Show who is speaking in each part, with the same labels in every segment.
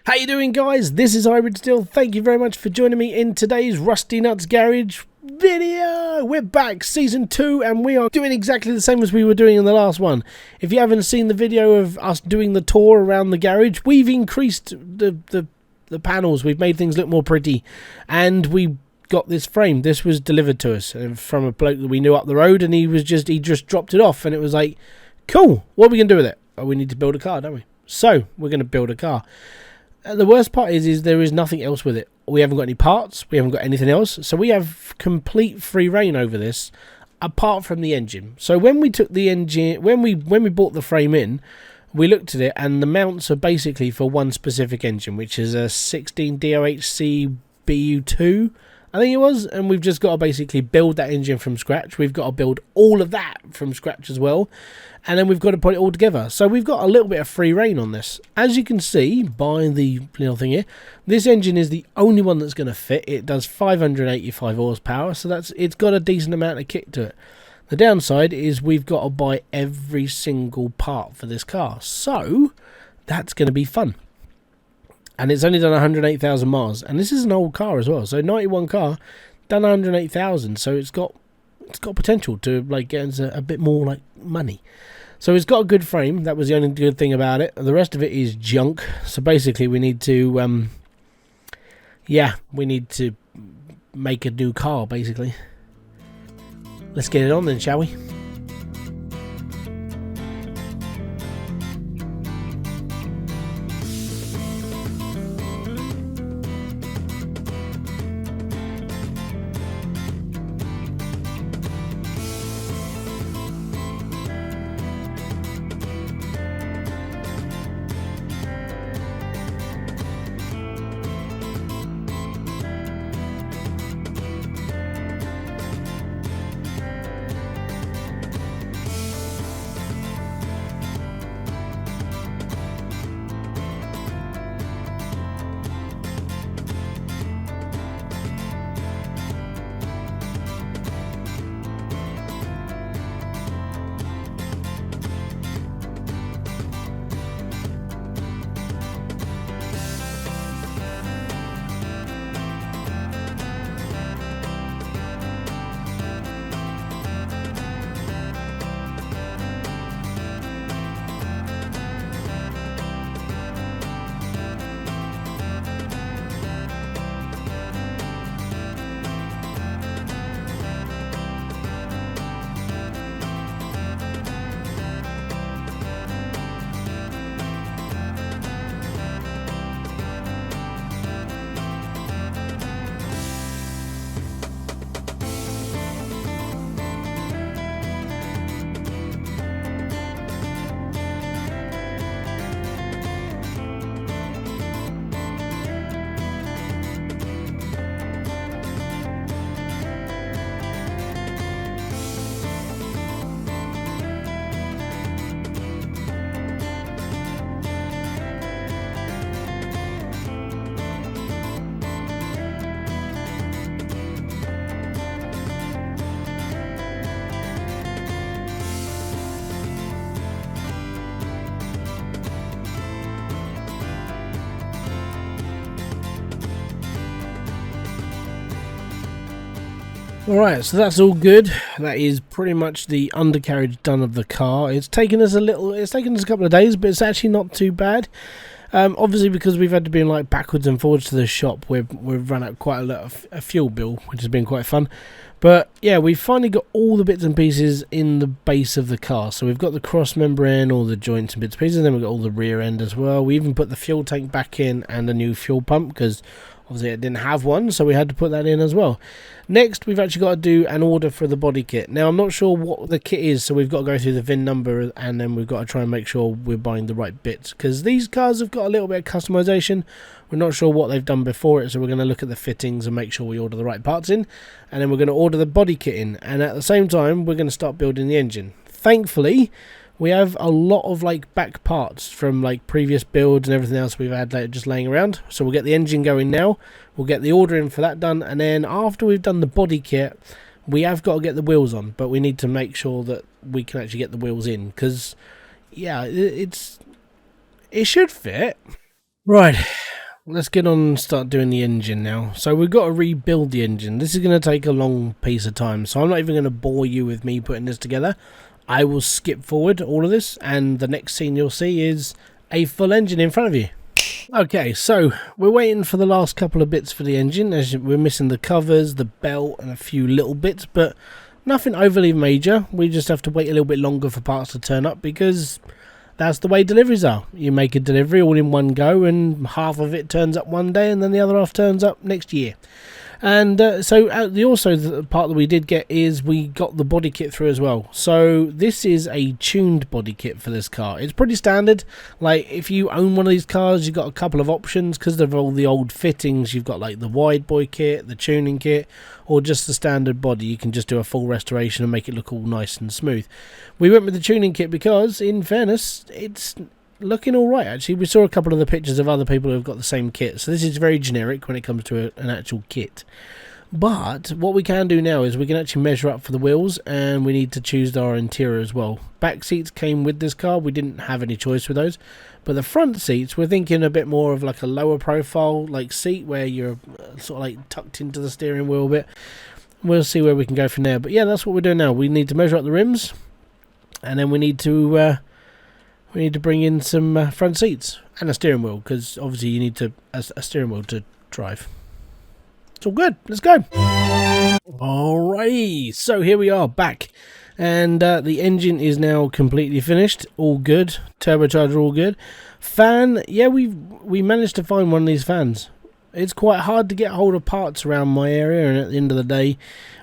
Speaker 1: How you doing, guys? This is Hybridsteel. Thank you very much for joining me in today's Rusty Nuts Garage video. We're back, season 2, and we are doing exactly the same as we were doing in the last one. If you haven't seen the video of us doing the tour around the garage, we've increased the panels. We've made things look more pretty, and we got this frame. This was delivered to us from a bloke that we knew up the road, and he just dropped it off, and it was like, cool, what are we gonna do with it? Oh, we need to build a car, don't we? So we're gonna build a car. The worst part is there is nothing else with it. We haven't got any parts. We haven't got anything else. So we have complete free reign over this, apart from the engine. So when we took the engine, when we bought the frame in, we looked at it, and the mounts are basically for one specific engine, which is a 16 DOHC BU2, I think it was. And we've just got to basically build that engine from scratch. We've got to build all of that from scratch as well. And then we've got to put it all together. So we've got a little bit of free reign on this. As you can see by the little thing here, this engine is the only one that's going to fit. It does 585 horsepower, so it's got a decent amount of kick to it. The downside is we've got to buy every single part for this car. So that's going to be fun. And it's only done 108,000 miles. And this is an old car as well. So 91 car, done 108,000. So it's got potential to like get into a bit more like money. So it's got a good frame. That was the only good thing about it. The rest of it is junk. So basically we need to we need to make a new car basically. Let's get it on then, shall we? Alright, so that's all good. That is pretty much the undercarriage done of the car. It's taken us a couple of days, but it's actually not too bad. Obviously, because we've had to be like backwards and forwards to the shop, we've run out quite a lot of a fuel bill, which has been quite fun. But yeah, we've finally got all the bits and pieces in the base of the car. So we've got the cross member in, all the joints and bits and pieces, and then we've got all the rear end as well. We even put the fuel tank back in and a new fuel pump, because obviously it didn't have one, so we had to put that in as well. Next, we've actually got to do an order for the body kit. Now, I'm not sure what the kit is, so we've got to go through the VIN number, and then we've got to try and make sure we're buying the right bits, because these cars have got a little bit of customization. We're not sure what they've done before it, so we're going to look at the fittings and make sure we order the right parts in, and then we're going to order the body kit in, and at the same time, we're going to start building the engine. Thankfully, we have a lot of like back parts from like previous builds and everything else we've had like, just laying around. So we'll get the engine going now. We'll get the order in for that done, and then after we've done the body kit, we have got to get the wheels on, but we need to make sure that we can actually get the wheels in, because yeah, it should fit. Right, let's get on and start doing the engine now. So we've got to rebuild the engine. This is going to take a long piece of time, so I'm not even going to bore you with me putting this together. I will skip forward all of this, and the next scene you'll see is a full engine in front of you. Okay, so we're waiting for the last couple of bits for the engine, as we're missing the covers, the belt, and a few little bits, but nothing overly major. We just have to wait a little bit longer for parts to turn up, because that's the way deliveries are. You make a delivery all in one go, and half of it turns up one day and then the other half turns up next year. And the part that we did get is we got the body kit through as well. So this is a tuned body kit for this car. It's pretty standard. Like, if you own one of these cars, you've got a couple of options because of all the old fittings. You've got like the wide boy kit, the tuning kit, or just the standard body. You can just do a full restoration and make it look all nice and smooth. We went with the tuning kit because, in fairness, it's looking all right. Actually, we saw a couple of the pictures of other people who have got the same kit, so this is very generic when it comes to an actual kit. But what we can do now is we can actually measure up for the wheels, and we need to choose our interior as well. Back seats came with this car, we didn't have any choice with those, but the front seats, we're thinking a bit more of like a lower profile like seat where you're sort of like tucked into the steering wheel a bit. We'll see where we can go from there, but yeah, that's what we're doing now. We need to measure up the rims, and then we need to bring in some front seats and a steering wheel, because obviously you need a steering wheel to drive. It's all good. Let's go. Alrighty, so here we are back, and the engine is now completely finished. All good. Turbocharger all good. Fan, yeah, we managed to find one of these fans. It's quite hard to get hold of parts around my area, and at the end of the day,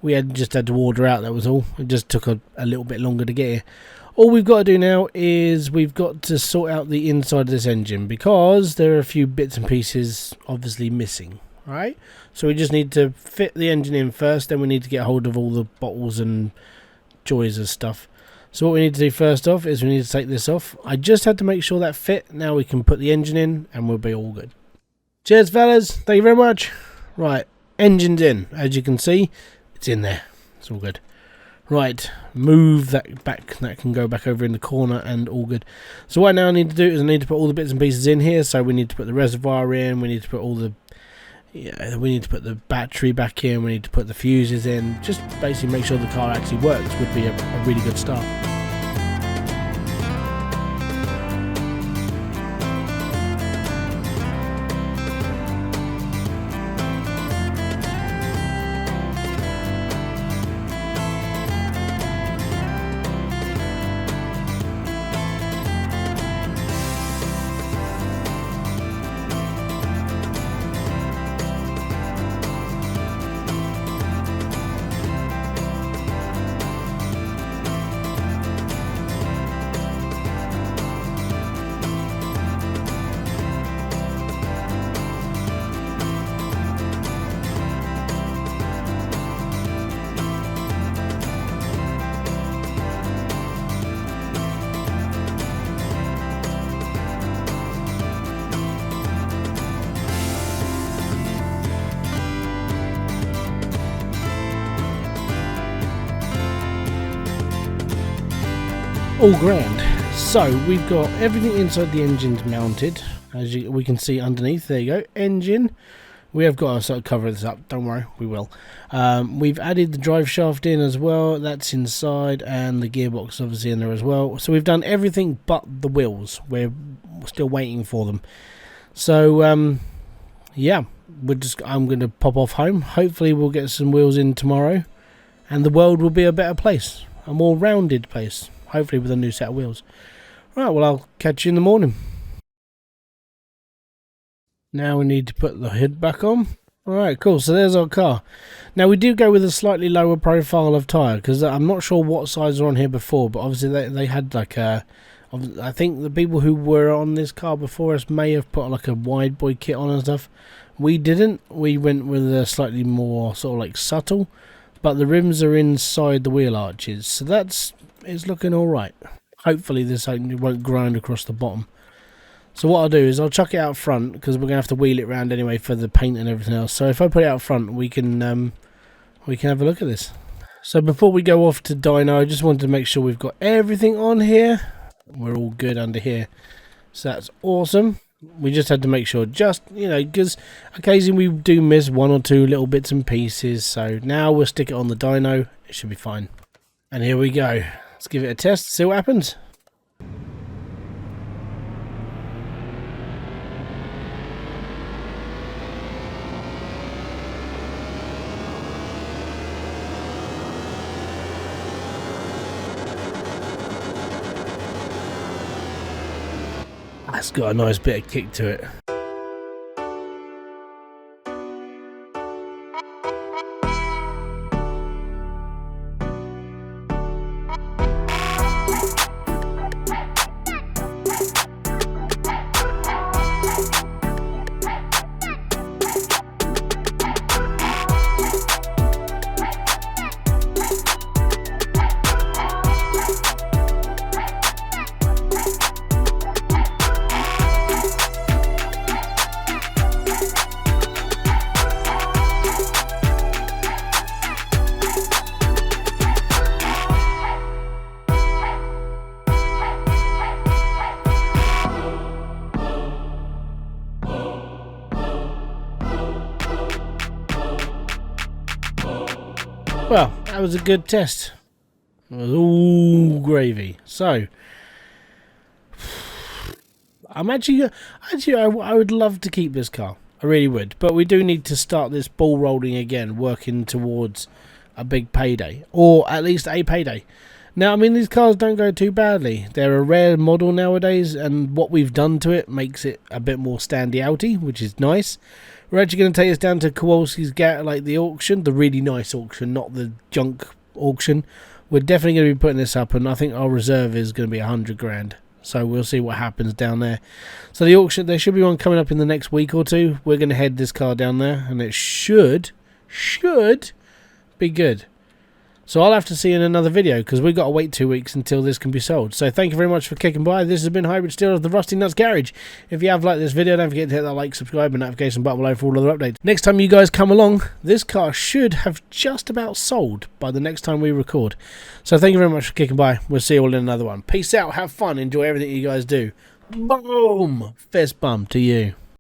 Speaker 1: we just had to order out. That was all. It just took a little bit longer to get here. All we've got to do now is we've got to sort out the inside of this engine, because there are a few bits and pieces obviously missing. Alright, so we just need to fit the engine in first, then we need to get hold of all the bottles and joys and stuff. So what we need to do first off is we need to take this off. I just had to make sure that fit. Now we can put the engine in and we'll be all good. Cheers fellas, thank you very much. Right, engine's in. As you can see, it's in there. It's all good. Right, move that back. That can go back over in the corner and all good. So what I now need to do is I need to put all the bits and pieces in here. So we need to put the reservoir in. We need to put all the... yeah, we need to put the battery back in. We need to put the fuses in. Just basically make sure the car actually works would be a really good start. All grand. So we've got everything inside the engine's mounted, as we can see underneath. There you go, engine. We have got to sort of cover this up, don't worry, we will. We've added the drive shaft in as well, that's inside, and the gearbox obviously in there as well. So we've done everything but the wheels. We're still waiting for them. So yeah, I'm going to pop off home. Hopefully we'll get some wheels in tomorrow, and the world will be a better place, a more rounded place. Hopefully with a new set of wheels. Right, well, I'll catch you in the morning. Now we need to put the hood back on. Alright, cool. So there's our car. Now we do go with a slightly lower profile of tyre, because I'm not sure what size are on here before, but obviously they had like a... I think the people who were on this car before us may have put like a wide boy kit on and stuff. We didn't. We went with a slightly more sort of like subtle, but the rims are inside the wheel arches, so it's looking alright. Hopefully this won't grind across the bottom. So what I'll do is I'll chuck it out front, because we're going to have to wheel it around anyway for the paint and everything else. So if I put it out front, we can have a look at this. So before we go off to dyno, I just wanted to make sure we've got everything on here. We're all good under here. So that's awesome. We just had to make sure, just, you know, because occasionally we do miss one or two little bits and pieces. So now we'll stick it on the dyno. It should be fine. And here we go. Let's give it a test, see what happens. That's got a nice bit of kick to it. Well, that was a good test. It was all gravy. So, I'm actually, I would love to keep this car. I really would. But we do need to start this ball rolling again, working towards a big payday, or at least a payday. Now, I mean, these cars don't go too badly. They're a rare model nowadays, and what we've done to it makes it a bit more standy-outy, which is nice. We're actually going to take this down to Kowalski's like the auction, the really nice auction, not the junk auction. We're definitely going to be putting this up, and I think our reserve is going to be 100 grand. So we'll see what happens down there. So the auction, there should be one coming up in the next week or two. We're going to head this car down there, and it should be good. So I'll have to see you in another video, because we've got to wait 2 weeks until this can be sold. So thank you very much for kicking by. This has been Hybridsteel of the Rusty Nuts Garage. If you have liked this video, don't forget to hit that like, subscribe, and notification button below for all other updates. Next time you guys come along, this car should have just about sold by the next time we record. So thank you very much for kicking by. We'll see you all in another one. Peace out, have fun, enjoy everything you guys do. Boom! Fist bump to you.